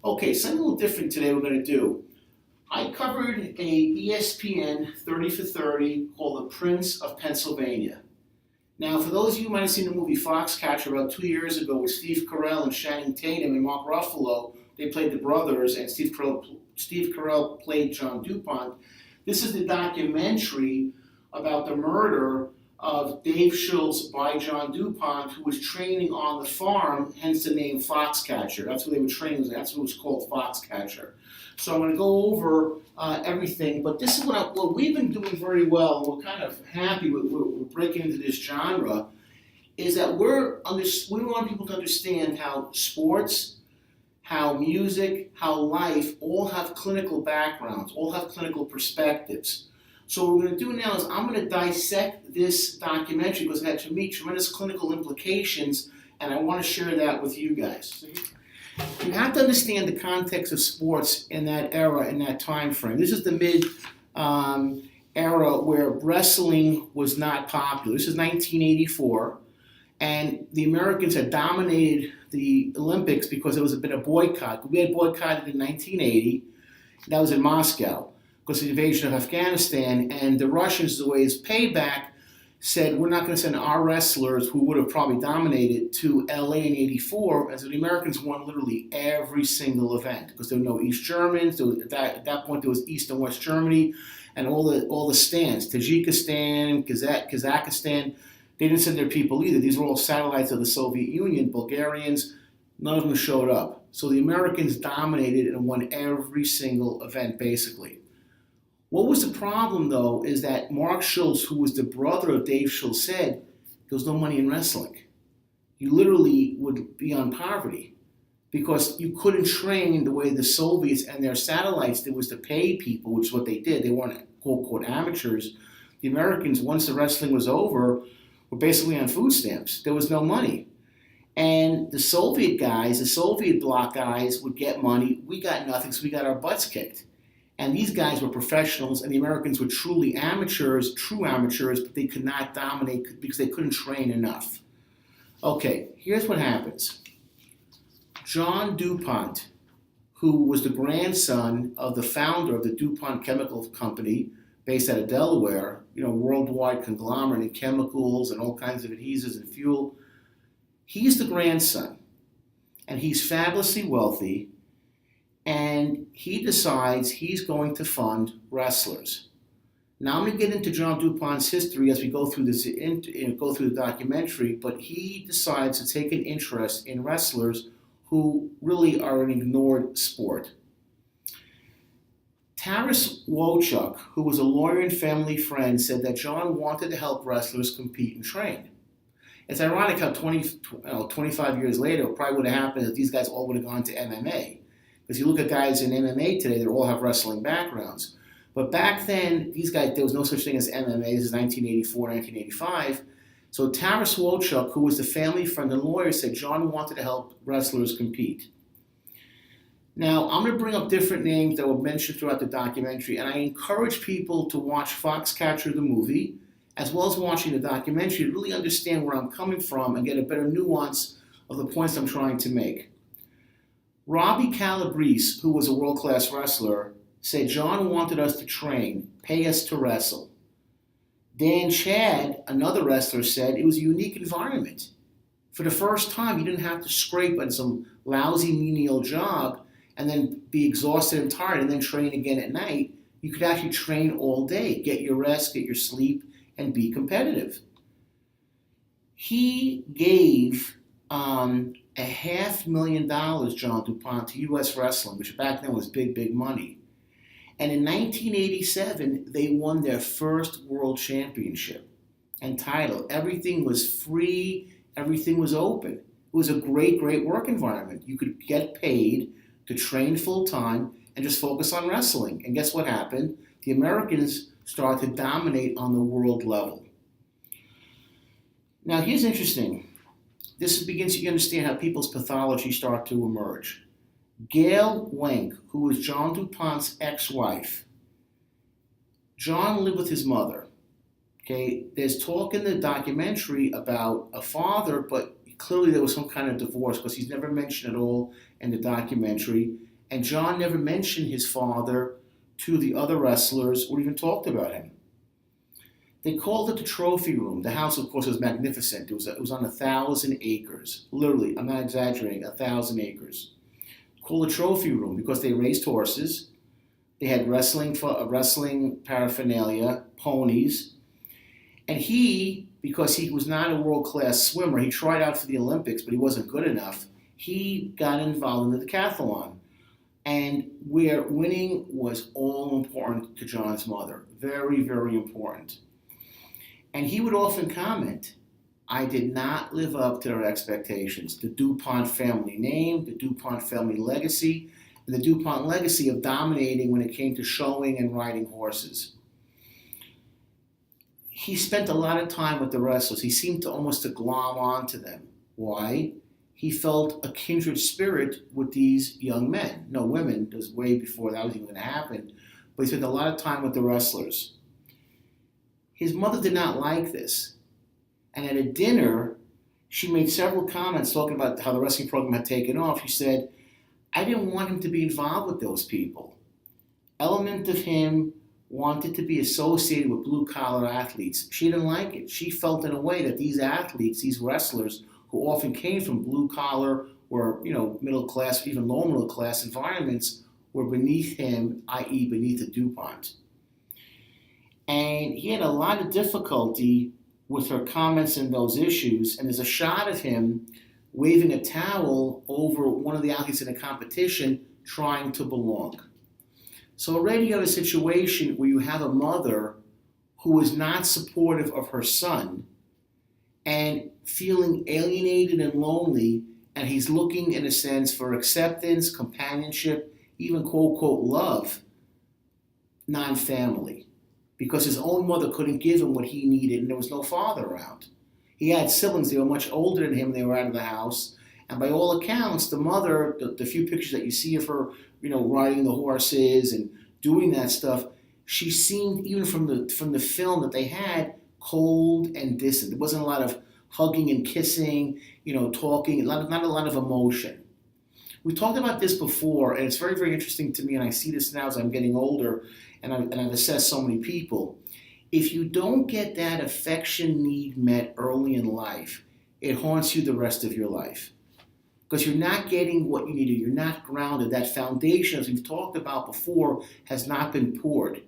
Okay, something a little different today we're going to do. I covered a ESPN 30 for 30 called The Prince of Pennsylvania. Now, for those of you who might have seen the movie Foxcatcher about 2 years ago with Steve Carell and Channing Tatum and Mark Ruffalo, they played the brothers, and Steve Carell played John DuPont. This is the documentary about the murder of Dave Schultz by John DuPont, who was training on the farm, hence the name Foxcatcher. That's what they were training, that's what it was called, Foxcatcher. So I'm going to go over everything, but this is what we've been doing very well, and we're kind of happy we're breaking into this genre, is that we want people to understand how sports, how music, how life all have clinical backgrounds, all have clinical perspectives. So what we're going to do now is I'm going to dissect this documentary because it had, to me, tremendous clinical implications, and I want to share that with you guys. So you have to understand the context of sports in that era, in that time frame. This is the mid-era where wrestling was not popular. This is 1984, and the Americans had dominated the Olympics because there was been a boycott. We had boycotted in 1980. That was in Moscow because of the invasion of Afghanistan, and the Russians, the way as payback, said we're not going to send our wrestlers, who would have probably dominated, to LA in '84, and so the Americans won literally every single event because there were no East Germans. At that point, there was East and West Germany, and all the stands, Tajikistan, Kazakhstan. They didn't send their people either. These were all satellites of the Soviet Union, Bulgarians. None of them showed up. So the Americans dominated and won every single event, basically. What was the problem, though, is that Mark Schultz, who was the brother of Dave Schultz, said there was no money in wrestling. You literally would be on poverty because you couldn't train the way the Soviets and their satellites did, was to pay people, which is what they did. They weren't, quote, amateurs. The Americans, once the wrestling was over, were basically on food stamps. There was no money. And the Soviet guys, the Soviet bloc guys, would get money. We got nothing, so we got our butts kicked. And these guys were professionals, and the Americans were truly amateurs, true amateurs, but they could not dominate because they couldn't train enough. Okay, here's what happens. John DuPont, who was the grandson of the founder of the DuPont Chemical Company, based out of Delaware, worldwide conglomerate in chemicals and all kinds of adhesives and fuel, he's the grandson, and he's fabulously wealthy. And he decides he's going to fund wrestlers. Now I'm going to get into John DuPont's history as we go through this, go through the documentary. But he decides to take an interest in wrestlers who really are an ignored sport. Taras Wojcik, who was a lawyer and family friend, said that John wanted to help wrestlers compete and train. It's ironic how 25 years later, it probably would have happened if these guys all would have gone to MMA. Because you look at guys in MMA today, they all have wrestling backgrounds. But back then, these guys, there was no such thing as MMA. This is 1984, 1985. So Taras Wojcik, who was the family friend and lawyer, said John wanted to help wrestlers compete. Now, I'm going to bring up different names that were mentioned throughout the documentary, and I encourage people to watch Foxcatcher, the movie, as well as watching the documentary to really understand where I'm coming from and get a better nuance of the points I'm trying to make. Robbie Calabrese, who was a world-class wrestler, said John wanted us to train, pay us to wrestle. Dan Chad, another wrestler, said it was a unique environment. For the first time, you didn't have to scrape at some lousy menial job and then be exhausted and tired and then train again at night. You could actually train all day, get your rest, get your sleep, and be competitive. He gave $500,000, John DuPont, to U.S. wrestling, which back then was big, big money. And in 1987, they won their first world championship and title. Everything was free. Everything was open. It was a great, great work environment. You could get paid to train full-time and just focus on wrestling. And guess what happened? The Americans started to dominate on the world level. Now, here's interesting. This begins you understand how people's pathology start to emerge. Gail Wenk, who was John DuPont's ex-wife. John lived with his mother. Okay, there's talk in the documentary about a father, but clearly there was some kind of divorce because he's never mentioned at all in the documentary. And John never mentioned his father to the other wrestlers or even talked about him. They called it the trophy room. The house, of course, was magnificent. It was on 1,000 acres. Literally, I'm not exaggerating, 1,000 acres. Called the trophy room because they raced horses. They had wrestling paraphernalia, ponies. And he, because he was not a world-class swimmer, he tried out for the Olympics, but he wasn't good enough. He got involved in the decathlon. And where winning was all important to John's mother. Very, very important. And he would often comment, I did not live up to their expectations. The DuPont family name, the DuPont family legacy, and the DuPont legacy of dominating when it came to showing and riding horses. He spent a lot of time with the wrestlers. He seemed to almost to glom onto them. Why? He felt a kindred spirit with these young men. No, women, it was way before that was even going to happen. But he spent a lot of time with the wrestlers. His mother did not like this. And at a dinner, she made several comments talking about how the wrestling program had taken off. She said, I didn't want him to be involved with those people. Element of him wanted to be associated with blue-collar athletes. She didn't like it. She felt in a way that these athletes, these wrestlers, who often came from blue-collar or middle-class, even lower-middle-class environments, were beneath him, i.e. beneath the DuPont. And he had a lot of difficulty with her comments in those issues, and there's a shot of him waving a towel over one of the athletes in a competition trying to belong. So already you have a situation where you have a mother who is not supportive of her son and feeling alienated and lonely, and he's looking, in a sense, for acceptance, companionship, even quote-unquote love, non-family, because his own mother couldn't give him what he needed, and there was no father around. He had siblings. They were much older than him. They were out of the house. And by all accounts, the mother, the few pictures that you see of her, riding the horses and doing that stuff, she seemed, even from the film that they had, cold and distant. There wasn't a lot of hugging and kissing, talking, not a lot of emotion. We talked about this before, and it's very, very interesting to me, and I see this now as I'm getting older, and I've assessed so many people. If you don't get that affection need met early in life, it haunts you the rest of your life. Because you're not getting what you needed. You're not grounded. That foundation, as we've talked about before, has not been poured.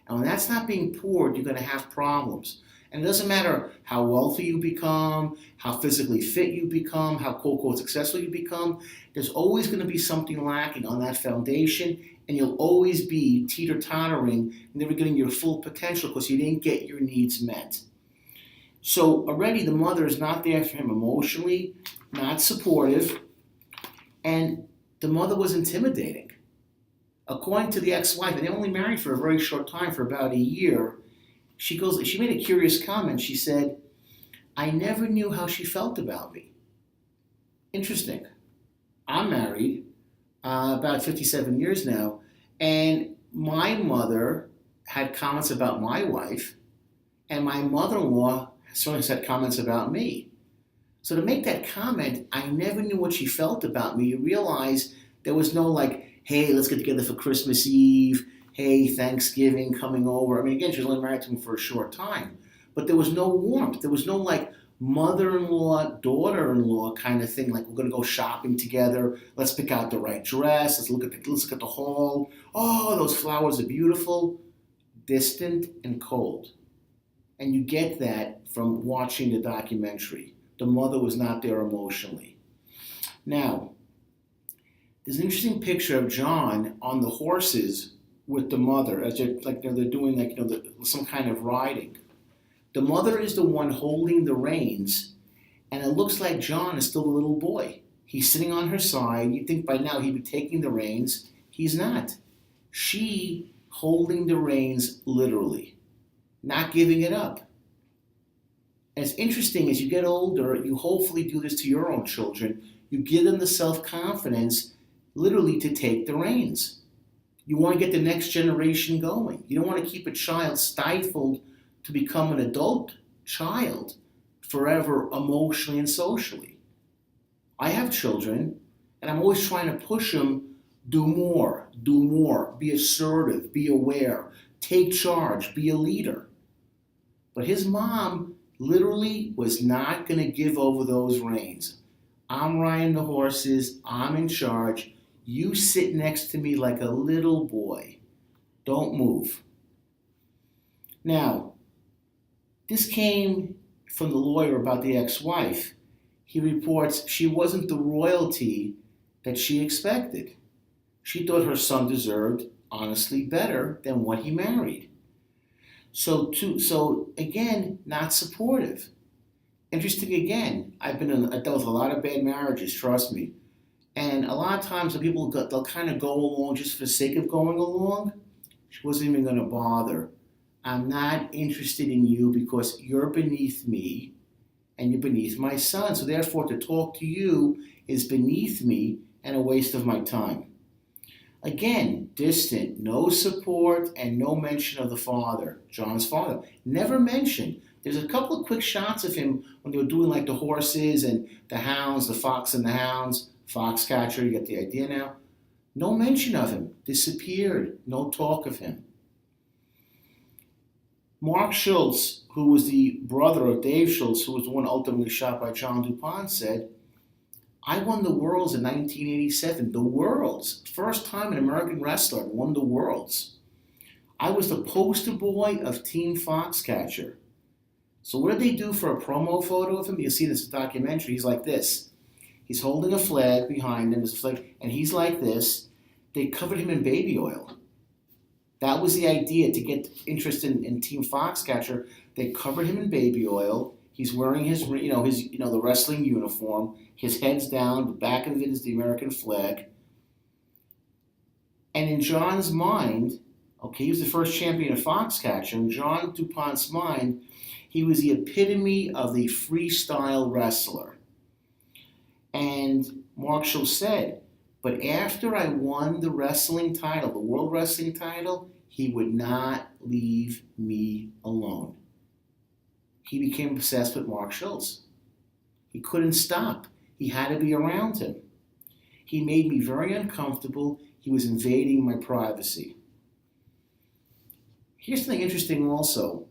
And when that's not being poured, you're going to have problems. And it doesn't matter how wealthy you become, how physically fit you become, how quote-unquote successful you become. There's always going to be something lacking on that foundation, and you'll always be teeter-tottering, never getting your full potential because you didn't get your needs met. So already the mother is not there for him emotionally, not supportive, and the mother was intimidating. According to the ex-wife, and they only married for a very short time, for about a year, she made a curious comment. She said, I never knew how she felt about me. Interesting. I'm married about 57 years now, and my mother had comments about my wife, and my mother-in-law certainly said comments about me. So to make that comment, I never knew what she felt about me, you realize there was no hey, let's get together for Christmas Eve, hey, Thanksgiving coming over. I mean, again, she was only married to him for a short time. But there was no warmth. There was no mother-in-law, daughter-in-law kind of thing, we're going to go shopping together. Let's pick out the right dress. Let's look at the haul. Oh, those flowers are beautiful. Distant and cold. And you get that from watching the documentary. The mother was not there emotionally. Now, there's an interesting picture of John on the horses with the mother as they're doing some kind of riding. The mother is the one holding the reins, and it looks like John is still a little boy. He's sitting on her side. You'd think by now he'd be taking the reins. He's not. She holding the reins literally, not giving it up. And it's interesting, as you get older, you hopefully do this to your own children. You give them the self-confidence literally to take the reins. You want to get the next generation going. You don't want to keep a child stifled to become an adult child forever emotionally and socially. I have children, and I'm always trying to push them Do more, do more, be assertive, be aware, take charge, be a leader. But his mom literally was not going to give over those reins. I'm riding the horses, I'm in charge. You sit next to me like a little boy. Don't move. Now, this came from the lawyer about the ex-wife. He reports she wasn't the royalty that she expected. She thought her son deserved, honestly, better than what he married. So again, not supportive. Interesting again. I dealt with a lot of bad marriages, trust me. And a lot of times when they'll kind of go along just for the sake of going along. She wasn't even going to bother. I'm not interested in you because you're beneath me and you're beneath my son. So therefore, to talk to you is beneath me and a waste of my time. Again, distant, no support, and no mention of the father, John's father. Never mentioned. There's a couple of quick shots of him when they were doing like the horses and the hounds, the fox and the hounds, foxcatcher, you get the idea now. No mention of him. Disappeared. No talk of him. Mark Schultz, who was the brother of Dave Schultz, who was the one ultimately shot by John DuPont, said, I won the Worlds in 1987. The Worlds. First time an American wrestler won the Worlds. I was the poster boy of Team Foxcatcher. So what did they do for a promo photo of him? You'll see this documentary. He's like this. He's holding a flag behind him, there's a flag, and he's like this. They covered him in baby oil. That was the idea to get interest in Team Foxcatcher. They covered him in baby oil. He's wearing his the wrestling uniform. His head's down. The back of it is the American flag. And in John's mind, okay, he was the first champion of Foxcatcher. In John DuPont's mind, he was the epitome of the freestyle wrestler. And Mark Schultz said, but after I won the wrestling title, the World Wrestling title, he would not leave me alone. He became obsessed with Mark Schultz. He couldn't stop. He had to be around him. He made me very uncomfortable. He was invading my privacy. Here's something interesting also.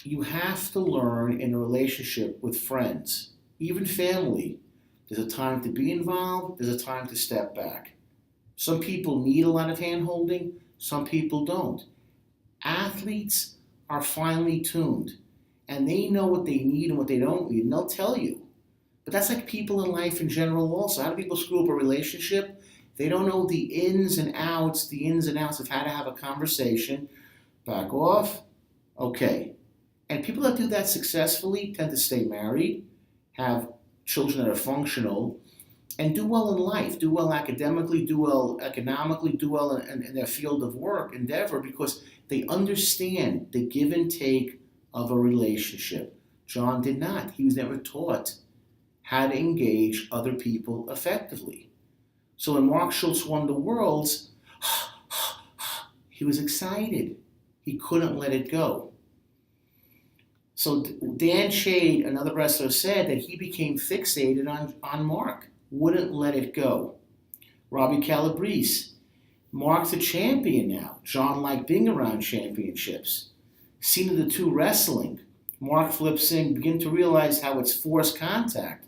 You have to learn in a relationship with friends, even family. There's a time to be involved. There's a time to step back. Some people need a lot of hand-holding. Some people don't. Athletes are finely tuned, and they know what they need and what they don't need, and they'll tell you. But that's like people in life in general also. How do people screw up a relationship? They don't know the ins and outs of how to have a conversation. Back off. Okay. And people that do that successfully tend to stay married, have children that are functional, and do well in life, do well academically, do well economically, do well in their field of work, endeavor, because they understand the give and take of a relationship. John did not. He was never taught how to engage other people effectively. So when Mark Schultz won the Worlds, he was excited. He couldn't let it go. So Dan Shade, another wrestler, said that he became fixated on Mark, wouldn't let it go. Robbie Calabrese, Mark's a champion now. John liked being around championships. Scene of the two wrestling. Mark flips in, begin to realize how it's forced contact.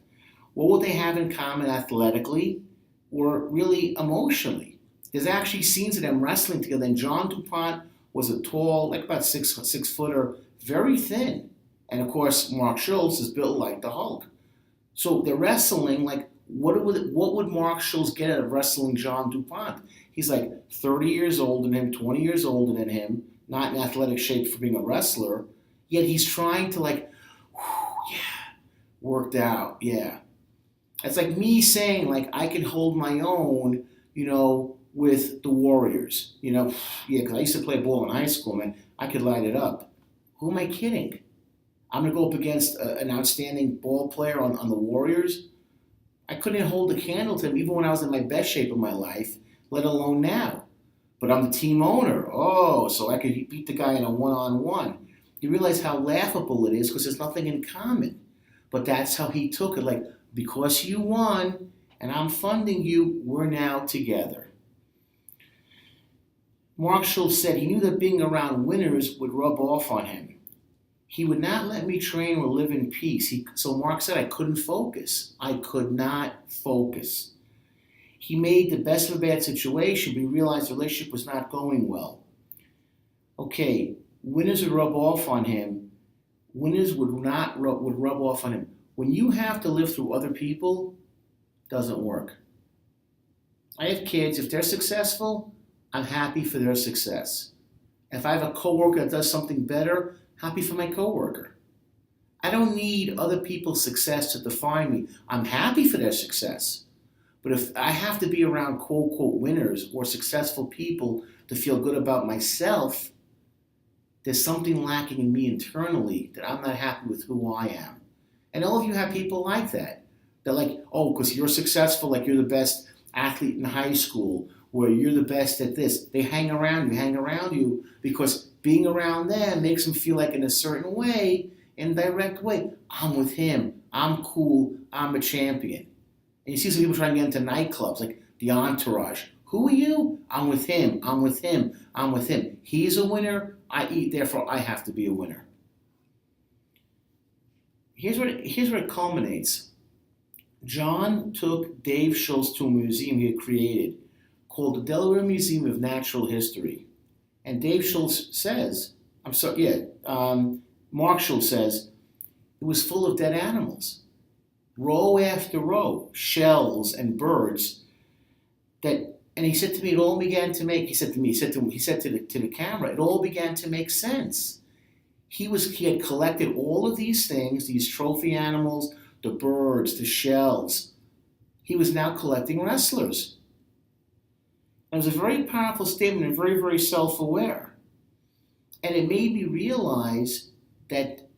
What would they have in common athletically or really emotionally? There's actually scenes of them wrestling together, and John DuPont was a tall, like about six footer, very thin. And of course, Mark Schultz is built like the Hulk. So they're wrestling like, what would Mark Schultz get out of wrestling John DuPont? He's like 30 years older than him, 20 years older than him, not in athletic shape for being a wrestler, yet he's trying to worked out, yeah. It's like me saying, I can hold my own, with the Warriors, because I used to play ball in high school, man. I could light it up. Who am I kidding? I'm going to go up against an outstanding ball player on the Warriors. I couldn't hold a candle to him even when I was in my best shape of my life, let alone now. But I'm the team owner. Oh, so I could beat the guy in a one-on-one. You realize how laughable it is because there's nothing in common. But that's how he took it. Because you won and I'm funding you, we're now together. Mark Schultz said he knew that being around winners would rub off on him. He would not let me train or live in peace. So Mark said I couldn't focus. I could not focus. He made the best of a bad situation, but he realized the relationship was not going well. Okay, winners would rub off on him. Winners would rub off on him. When you have to live through other people, it doesn't work. I have kids. If they're successful, I'm happy for their success. If I have a coworker that does something better, happy for my coworker. I don't need other people's success to define me. I'm happy for their success. But if I have to be around quote, quote, winners or successful people to feel good about myself, there's something lacking in me internally that I'm not happy with who I am. And all of you have people like that. They're like, oh, because you're successful, like you're the best athlete in high school, where you're the best at this. They hang around you because being around them makes them feel like in a certain way, in a direct way, I'm with him, I'm cool, I'm a champion. And you see some people trying to get into nightclubs, like the entourage. Who are you? I'm with him, I'm with him, I'm with him. He's a winner, I eat, therefore I have to be a winner. Here's where it culminates. John took Dave Schultz to a museum he had created called the Delaware Museum of Natural History. And Dave Schultz says, Mark Schultz says, it was full of dead animals. Row after row, shells and birds and he said to me, it all began to make, he said to the camera, it all began to make sense. He had collected all of these things, these trophy animals, the birds, the shells. He was now collecting wrestlers. It was a very powerful statement and very, very self-aware. And it made me realize that,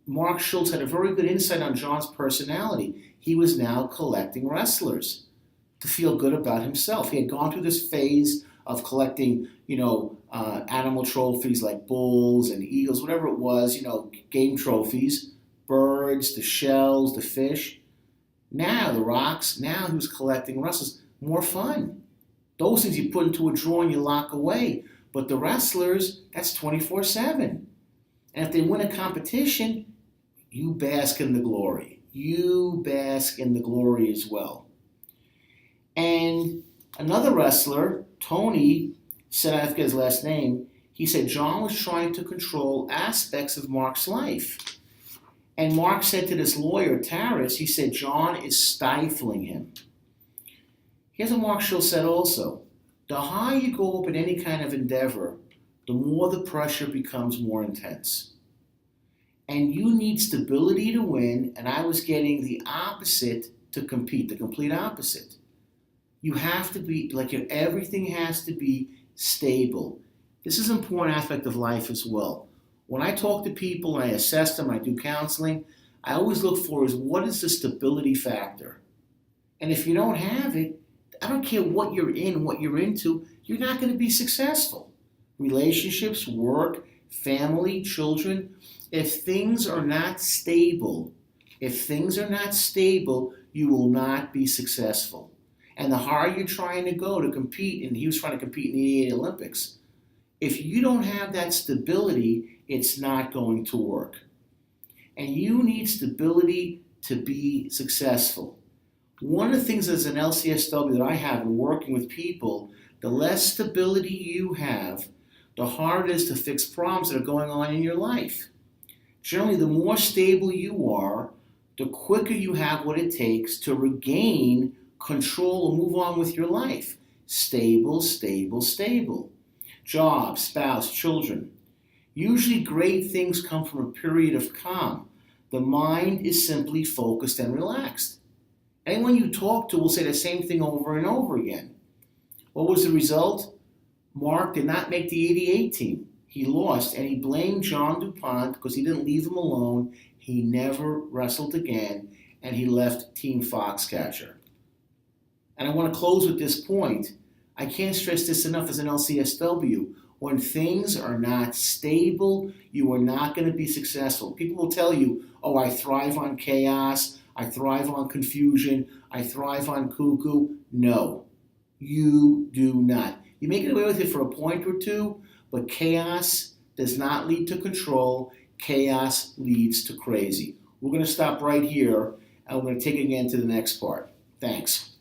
Mark Schultz had a very good insight on John's personality. He was now collecting wrestlers to feel good about himself. He had gone through this phase of collecting, animal trophies like bulls and eagles, whatever it was, game trophies, birds, the shells, the fish. Now, the rocks, now he was collecting wrestlers. More fun. Those things you put into a drawer and you lock away. But the wrestlers, that's 24/7. And if they win a competition, you bask in the glory. You bask in the glory as well. And another wrestler, Tony, said, I forget his last name, he said John was trying to control aspects of Mark's life. And Mark said to this lawyer, Taris, he said, John is stifling him. Here's what Mark Schultz said also. The higher you go up in any kind of endeavor, the more the pressure becomes more intense. And you need stability to win, and I was getting the opposite to compete, the complete opposite. You have to be, everything has to be stable. This is an important aspect of life as well. When I talk to people and I assess them, I do counseling, I always look for is what is the stability factor? And if you don't have it, I don't care what you're in, what you're into, you're not going to be successful. Relationships, work, family, children, if things are not stable, you will not be successful. And the harder you're trying to go to compete, and he was trying to compete in the 88 Olympics, if you don't have that stability, it's not going to work. And you need stability to be successful. One of the things as an LCSW that I have in working with people, the less stability you have, the harder it is to fix problems that are going on in your life. Generally, the more stable you are, the quicker you have what it takes to regain control or move on with your life. Stable, stable, stable. Job, spouse, children. Usually great things come from a period of calm. The mind is simply focused and relaxed. Anyone you talk to will say the same thing over and over again. What was the result? Mark did not make the 88 team. He lost, and he blamed John DuPont because he didn't leave him alone. He never wrestled again, and he left Team Foxcatcher. And I want to close with this point. I can't stress this enough as an LCSW. When things are not stable, you are not going to be successful. People will tell you, oh, I thrive on chaos, I thrive on confusion, I thrive on cuckoo. No, you do not. You may get away with it for a point or two, but chaos does not lead to control. Chaos leads to crazy. We're going to stop right here, and we're going to take it again to the next part. Thanks.